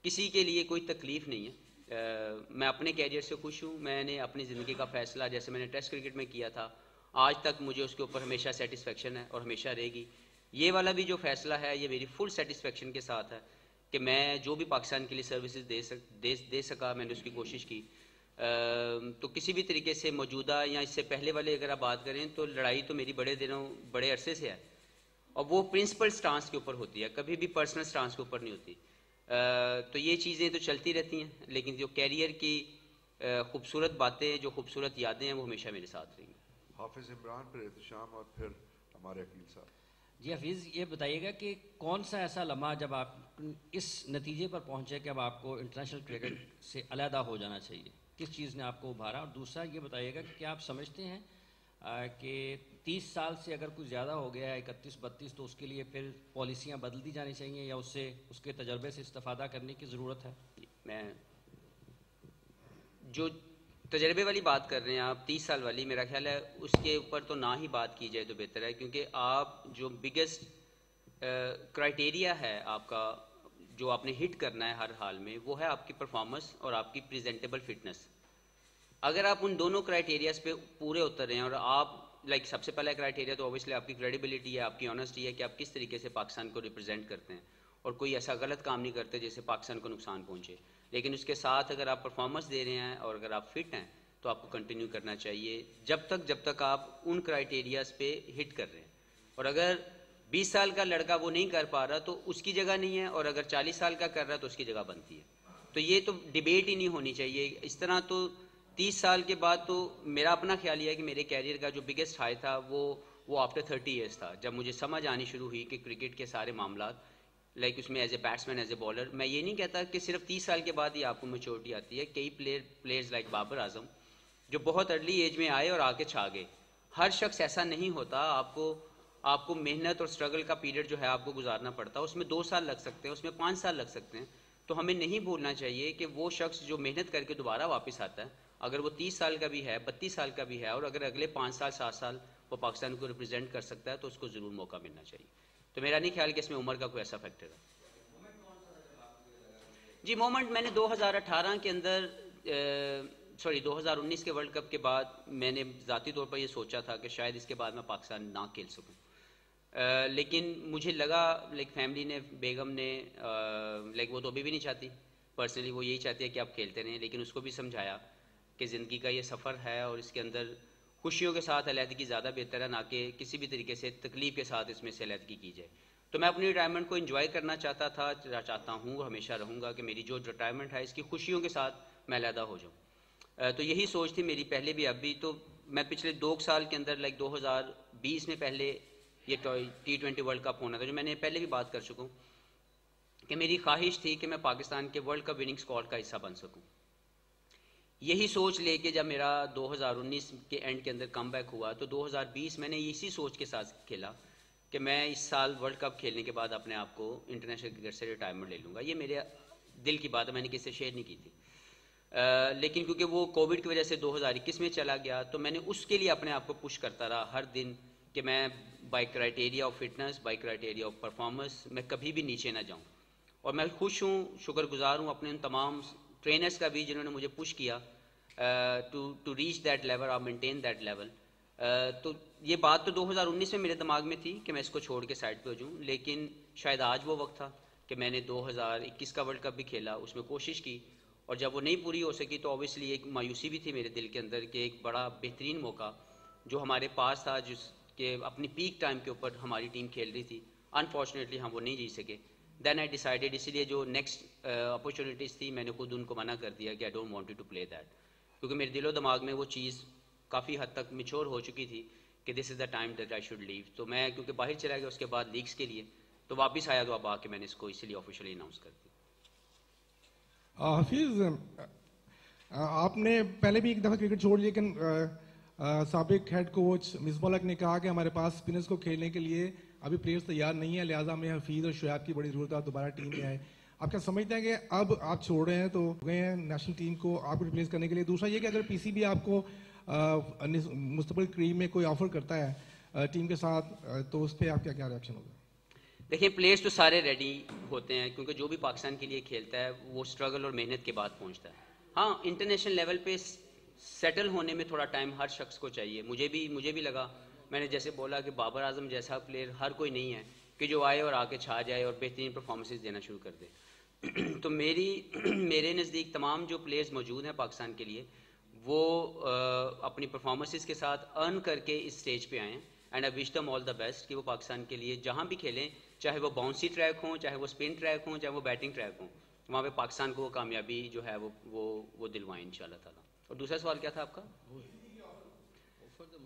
کسی کے لیے کوئی تکلیف نہیں ہے. میں اپنے کیریئر سے خوش ہوں. میں نے اپنی زندگی کا فیصلہ جیسے میں نے ٹیسٹ کرکٹ میں کیا تھا, آج تک مجھے اس کے اوپر ہمیشہ سیٹسفیکشن ہے اور ہمیشہ رہے گی. یہ والا بھی جو فیصلہ ہے یہ میری فل سیٹسفیکشن کے ساتھ ہے کہ میں جو بھی پاکستان کے لیے سروسز دے سکا, میں نے اس کی کوشش کی. تو کسی بھی طریقے سے موجودہ یا اس سے پہلے والے اگر آپ بات کریں تو لڑائی تو میری بڑے عرصے سے ہے, اور وہ پرنسپل سٹانس کے اوپر ہوتی ہے, کبھی بھی پرسنل سٹانس کے اوپر نہیں ہوتی. تو یہ چیزیں تو چلتی رہتی ہیں, لیکن جو کیریئر کی خوبصورت باتیں, جو خوبصورت یادیں ہیں, وہ ہمیشہ میرے ساتھ رہیں گی. حافظ عمران, پھر احتشام, اور پھر ہمارے عقیل صاحب. جی حفیظ یہ بتائیے گا کہ کون سا ایسا لمحہ جب آپ اس نتیجے پر پہنچے کہ اب آپ کو انٹرنیشنل کرکٹ سے علیحدہ ہو جانا چاہیے، کس چیز نے آپ کو ابھارا؟ اور دوسرا یہ بتائیے گا کہ کیا آپ سمجھتے ہیں کہ 30 سال سے اگر کچھ زیادہ ہو گیا ہے 31-32 تو اس کے لیے پھر پالیسیاں بدل دی جانی چاہیے یا اس کے تجربے سے استفادہ کرنے کی ضرورت ہے؟ میں جو تجربے والی بات کر رہے ہیں آپ 30 سال والی، میرا خیال ہے اس کے اوپر تو نہ ہی بات کی جائے تو بہتر ہے، کیونکہ آپ جو بگیسٹ کرائٹیریا ہے آپ کا جو آپ نے ہٹ کرنا ہے ہر حال میں، وہ ہے آپ کی پرفارمنس اور آپ کی پریزنٹیبل فٹنس. اگر آپ ان دونوں کرائٹیریاز پہ پورے اتر رہے ہیں اور آپ سب سے پہلا کرائٹیریا تو اوبیسلی آپ کی کریڈیبلٹی ہے، آپ کی آنیسٹی ہے کہ آپ کس طریقے سے پاکستان کو ریپرزینٹ کرتے ہیں اور کوئی ایسا غلط کام نہیں کرتے جس سے پاکستان کو نقصان پہنچے. لیکن اس کے ساتھ اگر آپ پرفارمنس دے رہے ہیں اور اگر آپ فٹ ہیں تو آپ کو کنٹینیو کرنا چاہیے جب تک آپ ان کرائٹیریاز پہ ہٹ کر رہے ہیں. اور اگر 20 سال کا لڑکا وہ نہیں کر پا رہا تو اس کی جگہ نہیں ہے، اور اگر 40 سال کا کر رہا ہے تو اس کی جگہ بنتی ہے. تو یہ تو ڈیبیٹ ہی نہیں ہونی چاہیے اس طرح. تو 30 سال کے بعد تو میرا اپنا خیال یہ ہے کہ میرے کیریئر کا جو بگیسٹ ہائی تھا وہ آفٹر 30 ایئرس تھا، جب مجھے سمجھ آنی شروع ہوئی کہ کرکٹ کے سارے معاملات اس میں as a batsman as a bowler. میں یہ نہیں کہتا کہ صرف 30 سال کے بعد ہی آپ کو میچورٹی آتی ہے. کئی پلیئرز لائک بابر اعظم جو بہت ارلی ایج میں آئے اور آگے چھا گئے. ہر شخص ایسا نہیں ہوتا. آپ کو محنت اور اسٹرگل کا پیریڈ جو ہے آپ کو گزارنا پڑتا ہے. اس میں 2 سال لگ سکتے ہیں، اس میں 5 سال لگ سکتے ہیں. تو ہمیں نہیں بھولنا چاہیے کہ وہ شخص جو محنت کر کے دوبارہ واپس آتا ہے، اگر وہ 30 سال کا بھی ہے، 32 سال کا بھی ہے، اور اگر اگلے 5 سال 7 سال وہ پاکستان کو ریپرزینٹ کر سکتا ہے تو اس کو ضرور موقع ملنا چاہیے. تو میرا نہیں خیال کہ اس میں عمر کا کوئی ایسا فیکٹر ہے. جی مومنٹ میں نے 2018 کے اندر 2019 کے ورلڈ کپ کے بعد میں نے ذاتی طور پر یہ سوچا تھا کہ شاید اس کے بعد میں پاکستان نہ کھیل سکوں. لیکن مجھے لگا فیملی نے، بیگم نے وہ تو ابھی بھی نہیں چاہتی، پرسنلی وہ یہی چاہتی ہے کہ آپ کھیلتے رہیں. لیکن اس کو بھی سمجھایا کہ زندگی کا یہ سفر ہے اور اس کے اندر خوشیوں کے ساتھ علیحدگی زیادہ بہتر ہے، نہ کہ کسی بھی طریقے سے تکلیف کے ساتھ اس میں سے علیحدگی کی جائے. تو میں اپنی ریٹائرمنٹ کو انجوائے کرنا چاہتا ہوں اور ہمیشہ رہوں گا کہ میری جو ریٹائرمنٹ ہے اس کی خوشیوں کے ساتھ میں علیحدہ ہو جاؤں. تو یہی سوچ تھی میری پہلے بھی اب بھی. تو میں پچھلے 2 سال کے اندر 2020 میں پہلے یہ T20 ورلڈ کپ ہونا تھا، جو میں نے پہلے بھی بات کر چکا ہوں کہ میری خواہش تھی کہ میں پاکستان کے ورلڈ کپ وننگ اسکواڈ کا حصہ بن سکوں. یہی سوچ لے کے جب میرا 2019 کے اینڈ کے اندر کم بیک ہوا تو 2020 میں نے اسی سوچ کے ساتھ کھیلا کہ میں اس سال ورلڈ کپ کھیلنے کے بعد اپنے آپ کو انٹرنیشنل کرکٹ سے ریٹائرمنٹ لے لوں گا. یہ میرے دل کی بات ہے، میں نے کسی سے شیئر نہیں کی تھی. لیکن کیونکہ وہ کووڈ کی وجہ سے 2021 میں چلا گیا تو میں نے اس کے لیے اپنے آپ کو پش کرتا رہا ہر دن کہ میں by criteria of fitness, by criteria of performance میں کبھی بھی نیچے نہ جاؤں. اور میں خوش ہوں، شکر گزار ہوں اپنے ان تمام ٹرینرز کا بھی جنہوں نے مجھے پش کیا ٹو ریچ دیٹ لیول اور مینٹین دیٹ لیول. تو یہ بات تو 2019 میں میرے دماغ میں تھی کہ میں اس کو چھوڑ کے سائڈ پہ ہو جاؤں. لیکن شاید آج وہ وقت تھا کہ میں نے 2021 کا ورلڈ کپ بھی کھیلا، اس میں کوشش کی، اور جب وہ نہیں پوری ہو سکی تو اوبیسلی ایک مایوسی بھی تھی میرے دل کے اندر کہ ایک بڑا بہترین موقع جو ہمارے پاس تھا، جس کے اپنی پیک ٹائم کے اوپر ہماری ٹیم کھیل رہی تھی، انفارچونیٹلی ہم وہ نہیں جی سکے. دین آئی ڈیسائیڈیڈ، اسی لیے جو نیکسٹ اپرچونیٹیز تھی میں نے خود ان کو منع کر دیا کہ I don't want to play that, کیونکہ میرے دل و دماغ میں وہ چیز کافی حد تک میچور ہو چکی تھی کہ this is the time that I should leave. تو میں کیونکہ باہر چلا گیا اس کے بعد لیگس کے لیے، تو واپس آیا تو اب آ کے میں نے اس کو اسی لیے آفیشلی اناؤنس کر دیا. حفیظ آپ نے پہلے بھی ایک دفعہ کرکٹ چھوڑ، لیکن سابق ہیڈ کوچ مصباح الحق نے کہا کہ ہمارے پاس اسپنرز کو کھیلنے کے لیے ابھی پلیئرز تیار نہیں ہے، لہٰذا ہمیں حفیظ اور شعیب کی بڑی ضرورت ہے دوبارہ ٹیم میں آئے. آپ کیا سمجھتے ہیں کہ اب آپ چھوڑ رہے ہیں تو گئے ہیں نیشنل ٹیم کو آپ کو ریپلیس کرنے کے لیے؟ دوسرا یہ کہ اگر پی سی بی آپ کو مستقبل کریم میں کوئی آفر کرتا ہے ٹیم کے ساتھ تو اس پہ آپ کیا ریئیکشن ہوگا؟ دیکھیں پلیئرز تو سارے ریڈی ہوتے ہیں، کیونکہ جو بھی پاکستان کے لیے کھیلتا ہے وہ اسٹرگل اور محنت کے بعد پہنچتا ہے. ہاں انٹرنیشنل لیول پہ سیٹل ہونے میں تھوڑا ٹائم ہر شخص کو چاہیے. مجھے بھی لگا، میں نے جیسے بولا کہ بابر اعظم جیسا پلیئر ہر کوئی نہیں ہے کہ جو آئے اور آ کے چھا جائے اور بہترین پرفارمنسز دینا شروع کر دے. تو میرے نزدیک تمام جو پلیئرز موجود ہیں پاکستان کے لیے وہ اپنی پرفارمنسز کے ساتھ ارن کر کے اس سٹیج پہ آئے ہیں. And I wish them all the best کہ وہ پاکستان کے لیے جہاں بھی کھیلیں، چاہے وہ باؤنسی ٹریک ہوں، چاہے وہ اسپن ٹریک ہوں، چاہے وہ بیٹنگ ٹریک ہوں، وہاں پہ پاکستان کو وہ کامیابی جو ہے وہ دلوائیں انشاءاللہ تعالیٰ. اور دوسرا سوال کیا تھا آپ کا؟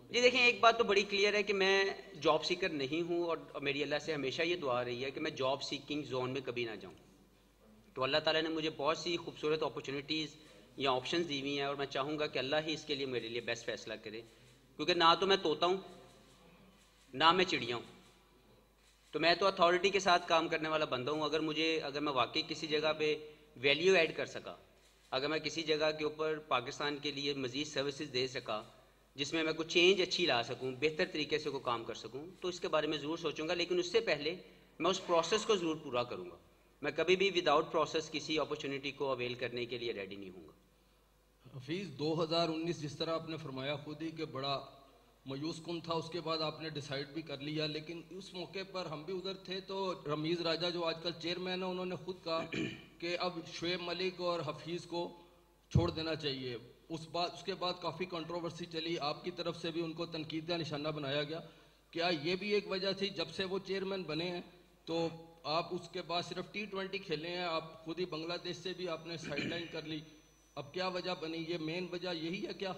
جی دیکھیں، ایک بات تو بڑی کلیئر ہے کہ میں جاب سیکر نہیں ہوں، اور میری اللہ سے ہمیشہ یہ دعا رہی ہے کہ میں جاب سیکنگ زون میں کبھی نہ جاؤں. تو اللہ تعالیٰ نے مجھے بہت سی خوبصورت اپرچونیٹیز یا آپشنز دی ہوئی ہیں، اور میں چاہوں گا کہ اللہ ہی اس کے لیے میرے لیے بیسٹ فیصلہ کرے، کیونکہ نہ تو میں طوطا ہوں نہ میں چڑیا ہوں. تو میں تو اتھارٹی کے ساتھ کام کرنے والا بندہ ہوں. اگر میں واقعی کسی جگہ پہ ویلیو ایڈ کر سکا، اگر میں کسی جگہ کے اوپر پاکستان کے لیے مزید سروسز دے سکا جس میں کوئی چینج اچھی لا سکوں، بہتر طریقے سے کوئی کام کر سکوں، تو اس کے بارے میں ضرور سوچوں گا. لیکن اس سے پہلے میں اس پروسیس کو ضرور پورا کروں گا. میں کبھی بھی وداؤٹ پروسیس کسی اپرچونیٹی کو اویل کرنے کے لیے ریڈی نہیں ہوں گا. حفیظ 2019 جس طرح آپ نے فرمایا خود ہی کہ بڑا مایوس کن تھا، اس کے بعد آپ نے ڈیسائیڈ بھی کر لیا، لیکن اس موقع پر ہم بھی ادھر تھے تو رمیز راجہ جو آج کل چیئرمین ہیں انہوں نے خود کہا کہ اب شعیب ملک اور حفیظ کو چھوڑ دینا چاہیے. اس کے بعد کافی کنٹروورسی چلی، آپ کی طرف سے بھی ان کو تنقید کا نشانہ بنایا گیا. کیا یہ بھی ایک وجہ تھی جب سے وہ چیئرمین بنے ہیں تو آپ اس کے بعد صرف T20 کھیلے ہیں، آپ خود ہی بنگلہ دیش سے بھی آپ نے سائڈ لائن کر لی، اب کیا وجہ بنی؟ یہ مین وجہ یہی ہے کیا؟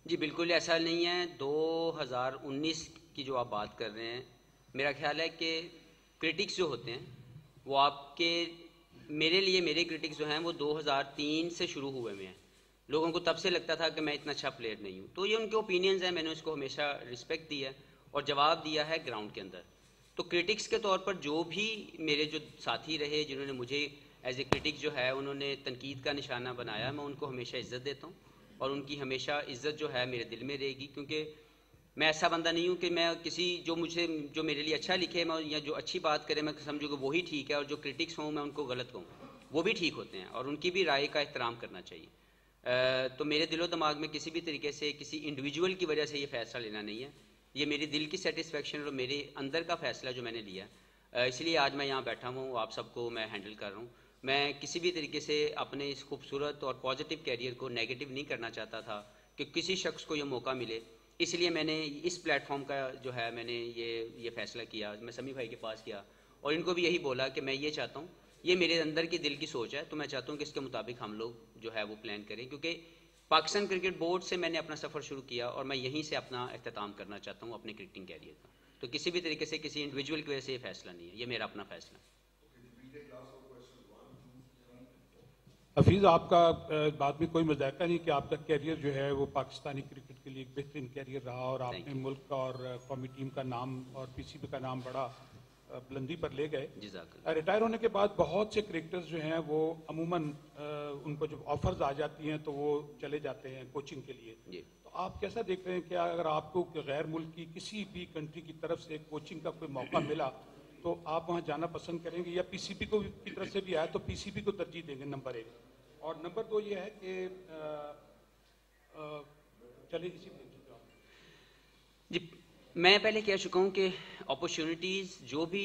جی بالکل ایسا نہیں ہے. 2019 کی جو آپ بات کر رہے ہیں، میرا خیال ہے کہ کرٹکس جو ہوتے ہیں وہ آپ کے میرے لیے میرے کرٹکس جو ہیں وہ 2003 سے شروع ہوئے ہوئے ہیں. لوگوں کو تب سے لگتا تھا کہ میں اتنا اچھا پلیئر نہیں ہوں. تو یہ ان کے اوپینینز ہیں، میں نے اس کو ہمیشہ رسپیکٹ دی ہے اور جواب دیا ہے گراؤنڈ کے اندر. تو کرٹکس کے طور پر جو بھی میرے جو ساتھی رہے جنہوں نے مجھے ایز اے کرٹک جو ہے انہوں نے تنقید کا نشانہ بنایا، میں ان کو ہمیشہ عزت دیتا ہوں اور ان کی ہمیشہ عزت جو ہے میرے دل میں رہے گی. کیونکہ میں ایسا بندہ نہیں ہوں کہ میں کسی جو میرے لیے اچھا لکھے میں یا جو اچھی بات کرے میں سمجھوں کہ وہی ٹھیک ہے، اور جو کرٹکس ہوں میں ان کو غلط کہوں. وہ بھی ٹھیک ہوتے ہیں اور ان کی بھی رائے کا احترام کرنا چاہیے. تو میرے دل و دماغ میں کسی بھی طریقے سے کسی انڈیویجول کی وجہ سے یہ فیصلہ لینا نہیں ہے. یہ میری دل کی سیٹسفیکشن اور میرے اندر کا فیصلہ جو میں نے لیا، اس لیے آج میں یہاں بیٹھا ہوں، آپ سب کو میں ہینڈل کر رہا ہوں. میں کسی بھی طریقے سے اپنے اس خوبصورت اور پازیٹیو کیریئر کو نیگیٹو نہیں کرنا چاہتا تھا کہ کسی شخص کو یہ موقع ملے. اس لیے میں نے اس پلیٹ فارم کا جو ہے میں نے یہ فیصلہ کیا. میں سمی بھائی کے پاس گیا اور ان کو بھی یہی بولا کہ میں یہ چاہتا ہوں، یہ میرے اندر کی دل کی سوچ ہے، تو میں چاہتا ہوں کہ اس کے مطابق ہم لوگ جو ہے وہ پلان کریں. کیونکہ پاکستان کرکٹ بورڈ سے میں نے اپنا سفر شروع کیا اور میں یہیں سے اپنا اختتام کرنا چاہتا ہوں اپنے کرکٹنگ کیریئر کا. تو کسی بھی طریقے سے کسی انڈیویجول کی وجہ سے یہ فیصلہ نہیں ہے، یہ میرا اپنا فیصلہ ہے. حفیظ آپ کا بعد میں کوئی مذائقہ نہیں کہ آپ کا کیریئر جو ہے وہ پاکستانی کرکٹ کے لیے ایک بہترین کیریئر رہا اور آپ نے ملک کا اور قومی ٹیم کا نام اور PCB کا نام بڑا بلندی پر لے گئے. ریٹائر ہونے کے بعد بہت سے کرکٹرز جو ہیں وہ عموماً ان کو جب آفرز آ جاتی ہیں تو وہ چلے جاتے ہیں کوچنگ کے لیے. تو آپ کیسا دیکھ رہے ہیں کہ اگر آپ کو غیر ملک کی کسی بھی کنٹری کی طرف سے کوچنگ کا کوئی موقع ملا تو آپ وہاں جانا پسند کریں گے، یا PCB کو کی طرف سے بھی آیا تو PCB کو ترجیح دیں گے؟ نمبر 1. اور نمبر 2 یہ ہے کہ چلے جی میں پہلے کہہ چکا ہوں کہ اپرچونیٹیز جو بھی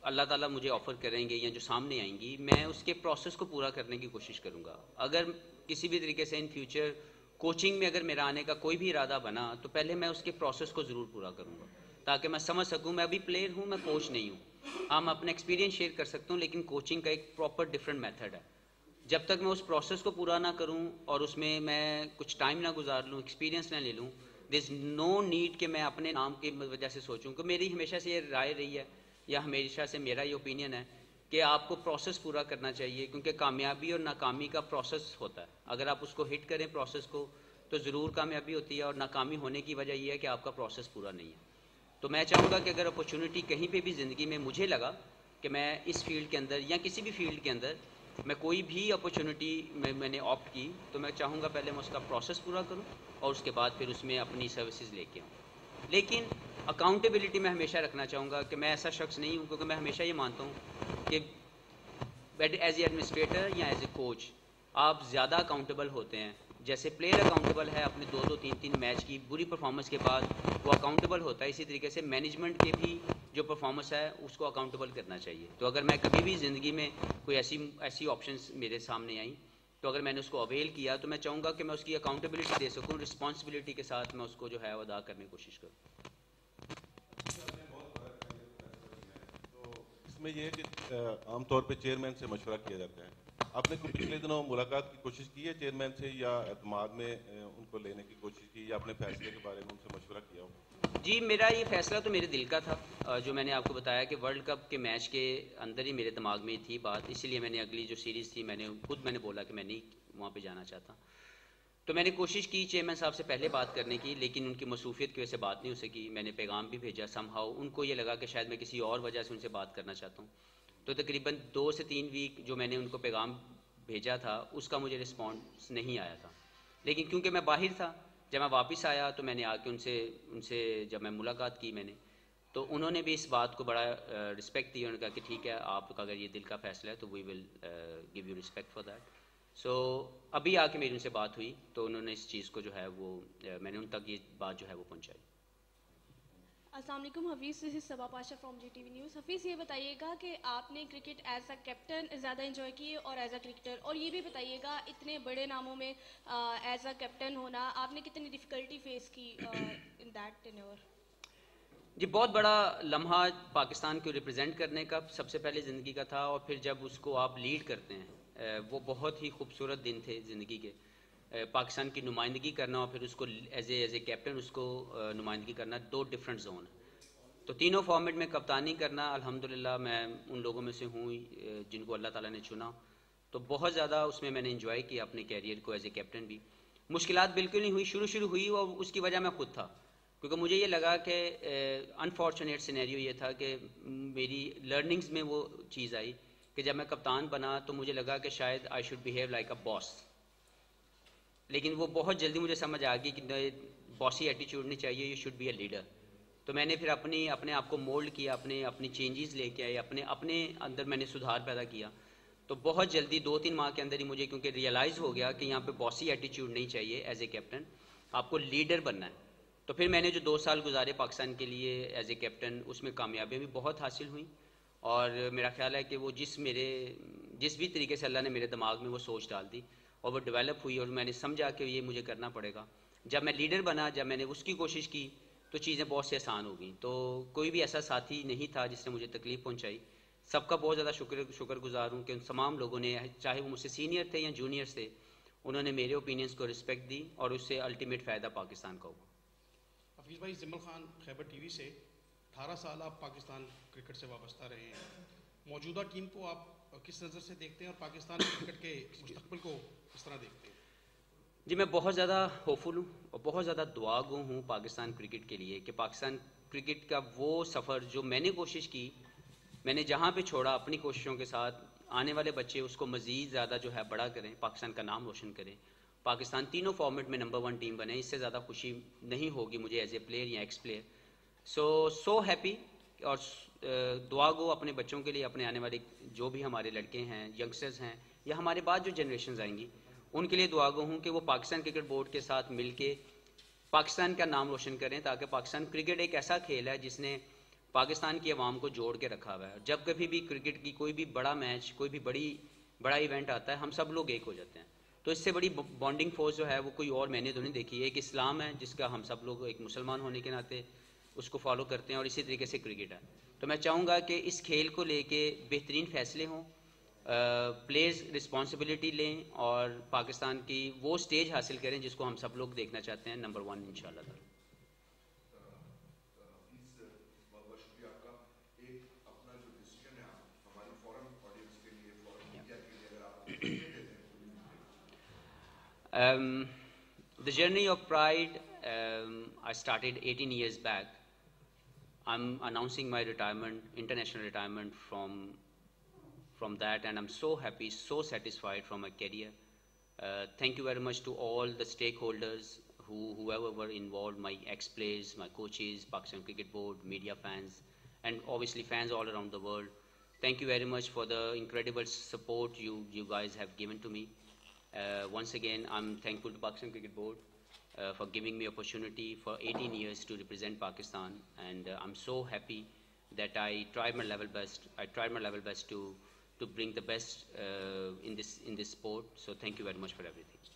اللہ تعالیٰ مجھے آفر کریں گے یا جو سامنے آئیں گی، میں اس کے پروسیس کو پورا کرنے کی کوشش کروں گا. اگر کسی بھی طریقے سے ان فیوچر کوچنگ میں اگر میرا آنے کا کوئی بھی ارادہ بنا تو پہلے میں اس کے پروسیس کو ضرور پورا کروں گا تاکہ میں سمجھ سکوں. میں ابھی پلیئر ہوں، میں کوچ نہیں ہوں. ہم اپنا ایکسپیرینس شیئر کر سکتا ہوں، لیکن کوچنگ کا ایک پراپر ڈفرینٹ میتھڈ ہے. جب تک میں اس پروسیس کو پورا نہ کروں اور اس میں کچھ ٹائم نہ گزار لوں، ایکسپیرینس نہ لے لوں، دیر از نو نیڈ کہ میں اپنے نام کی وجہ سے سوچوں. کہ میری ہمیشہ سے یہ رائے رہی ہے یا ہمیشہ سے میرا یہ اوپینین ہے کہ آپ کو پروسیس پورا کرنا چاہیے، کیونکہ کامیابی اور ناکامی کا پروسیس ہوتا ہے. اگر آپ اس کو ہٹ کریں پروسیس کو تو ضرور کامیابی ہوتی ہے، اور ناکامی ہونے کی وجہ یہ ہے کہ آپ کا پروسیس پورا نہیں ہے. تو میں چاہوں گا کہ اگر اپرچونیٹی کہیں پہ بھی زندگی میں مجھے لگا کہ میں اس فیلڈ کے اندر یا کسی بھی فیلڈ کے اندر میں کوئی بھی اپرچونیٹی میں نے آپٹ کی، تو میں چاہوں گا پہلے میں اس کا پروسیس پورا کروں اور اس کے بعد پھر اس میں اپنی سروسز لے کے آؤں. لیکن اکاؤنٹیبلٹی میں ہمیشہ رکھنا چاہوں گا کہ میں ایسا شخص نہیں ہوں، کیونکہ میں ہمیشہ یہ مانتا ہوں کہ ایز اے ایڈمنسٹریٹر یا ایز اے کوچ آپ زیادہ اکاؤنٹیبل ہوتے ہیں. جیسے پلیئر اکاؤنٹیبل ہے اپنے 2-3 میچ کی بری پرفارمنس کے بعد وہ اکاؤنٹیبل ہوتا ہے، اسی طریقے سے مینجمنٹ کے بھی جو پرفارمنس ہے اس کو اکاؤنٹیبل کرنا چاہیے. تو اگر میں کبھی بھی زندگی میں کوئی ایسی آپشنس میرے سامنے آئیں تو اگر میں نے اس کو اویل کیا تو میں چاہوں گا کہ میں اس کی اکاؤنٹیبلٹی دے سکوں، رسپانسبلٹی کے ساتھ میں اس کو جو ہے ادا کرنے کی کوشش کروں. تو اس میں یہ ہے کہ عام طور پہ چیئرمین سے مشورہ کیا جاتا ہے. آپ نے کوئی پچھلے دنوں ملاقات کی کوشش کی ہے چیئرمین سے یا اعتماد میں ان کو لینے کی کوشش کی یا اپنے فیصلے کے بارے میں ان سے مشورہ کیا ہو؟ جی میرا یہ فیصلہ تو میرے دل کا تھا، جو میں نے آپ کو بتایا کہ ورلڈ کپ کے میچ کے اندر ہی میرے دماغ میں تھی بات، اسی لیے میں نے اگلی جو سیریز تھی میں نے بولا کہ میں نہیں وہاں پہ جانا چاہتا. تو میں نے کوشش کی چیئرمین صاحب سے پہلے بات کرنے کی، لیکن ان کی مصروفیت کی وجہ سے بات نہیں ہو سکی. میں نے پیغام بھی بھیجا سم ہاؤ، ان کو یہ لگا کہ شاید میں کسی اور وجہ سے ان سے بات کرنا چاہتا ہوں. تو تقریباً 2 سے 3 ویک جو میں نے ان کو پیغام بھیجا تھا اس کا مجھے رسپانس نہیں آیا تھا. لیکن کیونکہ میں باہر تھا، جب میں واپس آیا تو میں نے آ کے ان سے جب میں ملاقات کی میں نے، تو انہوں نے بھی اس بات کو بڑا رسپیکٹ دی. انہوں نے کہا کہ ٹھیک ہے آپ کا اگر یہ دل کا فیصلہ ہے تو we will give you respect for that. So ابھی آ کے میری ان سے بات ہوئی تو انہوں نے اس چیز کو جو ہے وہ میں نے ان تک یہ بات جو ہے وہ پہنچائی. السلام علیکم Hafeez, this is Saba Pasha from G T V news. Hafeez یہ بتائیے گا کہ آپ نے کرکٹ ایز اے کیپٹن زیادہ انجوائے کی اور ایز اے کرکٹر، اور یہ بھی بتائیے گا اتنے بڑے ناموں میں ایز اے کیپٹن ہونا آپ نے کتنی ڈیفیکلٹی فیس کی ان دیٹ ٹینیور؟ جی بہت بڑا لمحہ پاکستان کو ریپرزینٹ کرنے کا سب سے پہلے زندگی کا تھا، اور پھر جب اس کو آپ لیڈ کرتے ہیں وہ بہت ہی خوبصورت دن تھے زندگی کے. پاکستان کی نمائندگی کرنا اور پھر اس کو ایز اے کیپٹن اس کو نمائندگی کرنا، 2 ڈفرینٹ زون. تو تینوں فارمیٹ میں کپتانی کرنا الحمدللہ میں ان لوگوں میں سے ہوں جن کو اللہ تعالیٰ نے چنا. تو بہت زیادہ اس میں نے انجوائے کیا اپنے کیریئر کو ایز اے کیپٹن بھی. مشکلات بالکل نہیں ہوئی، شروع ہوئی اور اس کی وجہ میں خود تھا، کیونکہ مجھے یہ لگا کہ انفارچونیٹ سینیریو یہ تھا کہ میری لرننگز میں وہ چیز آئی کہ جب میں کپتان بنا تو مجھے لگا کہ شاید I should behave like a boss. لیکن وہ بہت جلدی مجھے سمجھ آ گئی کہ باسی ایٹیچیوڈ نہیں چاہیے، you should be a leader. تو میں نے پھر اپنے آپ کو مولڈ کیا، اپنی چینجز لے کے آئے، اپنے اندر میں نے سدھار پیدا کیا. تو بہت جلدی 2-3 ماہ کے اندر ہی مجھے کیونکہ ریئلائز ہو گیا کہ یہاں پہ باسی ایٹیچیوڈ نہیں چاہیے ایز اے کیپٹن، آپ کو لیڈر بننا ہے. تو پھر میں نے جو 2 سال گزارے پاکستان کے لیے ایز اے کیپٹن، اس میں کامیابیاں بھی بہت حاصل ہوئیں. اور میرا خیال ہے کہ وہ جس بھی طریقے سے اللہ نے میرے دماغ میں وہ سوچ ڈال دی اور وہ ڈیولپ ہوئی، اور میں نے سمجھا کہ یہ مجھے کرنا پڑے گا. جب میں لیڈر بنا، جب میں نے اس کی کوشش کی تو چیزیں بہت سے آسان ہو گئیں. تو کوئی بھی ایسا ساتھی نہیں تھا جس نے مجھے تکلیف پہنچائی. سب کا بہت زیادہ شکر گزار ہوں کہ ان تمام لوگوں نے، چاہے وہ مجھ سے سینئر تھے یا جونیئر تھے، انہوں نے میرے اوپینینس کو رسپیکٹ دی اور اس سے الٹیمیٹ فائدہ پاکستان کا ہوا. حفیظ بھائی، زمل خان خیبر ٹی وی سے. 18 سال آپ پاکستان کرکٹ سے وابستہ رہے ہیں. موجودہ ٹیم کو آپ کس نظر سے دیکھتے ہیں اور پاکستان کرکٹ کے مستقبل کو کس طرح دیکھتے ہیں؟ جی میں بہت زیادہ ہوپفل ہوں اور بہت زیادہ دعا گو ہوں پاکستان کرکٹ کے لیے کہ پاکستان کرکٹ کا وہ سفر جو میں نے کوشش کی، میں نے جہاں پہ چھوڑا اپنی کوششوں کے ساتھ، آنے والے بچے اس کو مزید زیادہ جو ہے بڑا کریں، پاکستان کا نام روشن کریں، پاکستان تینوں فارمیٹ میں نمبر 1 ٹیم بنے. اس سے زیادہ خوشی نہیں ہوگی مجھے ایز اے پلیئر یا ایکس پلیئر. So happy. اور دعا گو اپنے بچوں کے لیے، اپنے آنے والے جو بھی ہمارے لڑکے ہیں، ینگسٹرز ہیں، یا ہمارے بعد جو جنریشنز آئیں گی، ان کے لیے دعا گو ہوں کہ وہ پاکستان کرکٹ بورڈ کے ساتھ مل کے پاکستان کا نام روشن کریں، تاکہ پاکستان کرکٹ ایک ایسا کھیل ہے جس نے پاکستان کی عوام کو جوڑ کے رکھا ہوا ہے. جب کبھی بھی کرکٹ کی کوئی بھی بڑا میچ، کوئی بھی بڑا ایونٹ آتا ہے، ہم سب لوگ ایک ہو جاتے ہیں. تو اس سے بڑی بانڈنگ فورس جو ہے وہ کوئی اور میں نے تو نہیں دیکھی. ایک اسلام ہے جس کا ہم سب لوگ ایک مسلمان ہونے کے ناطے اس کو فالو کرتے ہیں، اور اسی طریقے سے کرکٹ ہے. تو میں چاہوں گا کہ اس کھیل کو لے کے بہترین فیصلے ہوں، پلیئرز رسپانسبلٹی لیں اور پاکستان کی وہ سٹیج حاصل کریں جس کو ہم سب لوگ دیکھنا چاہتے ہیں، نمبر 1 انشاءاللہ تعالی. The journey of Pride, I started 18 years back. I'm announcing my retirement, international retirement from that, and I'm so happy, so satisfied from my career. Thank you very much to all the stakeholders, whoever were involved, my ex-players, my coaches, Pakistan Cricket Board, media fans, and obviously fans all around the world. Thank you very much for the incredible support you guys have given to me. Once again, I'm thankful to Pakistan Cricket Board for giving me opportunity for 18 years to represent Pakistan, and I'm so happy that I tried my level best. I tried my level best to bring the best in this sport. So thank you very much for everything.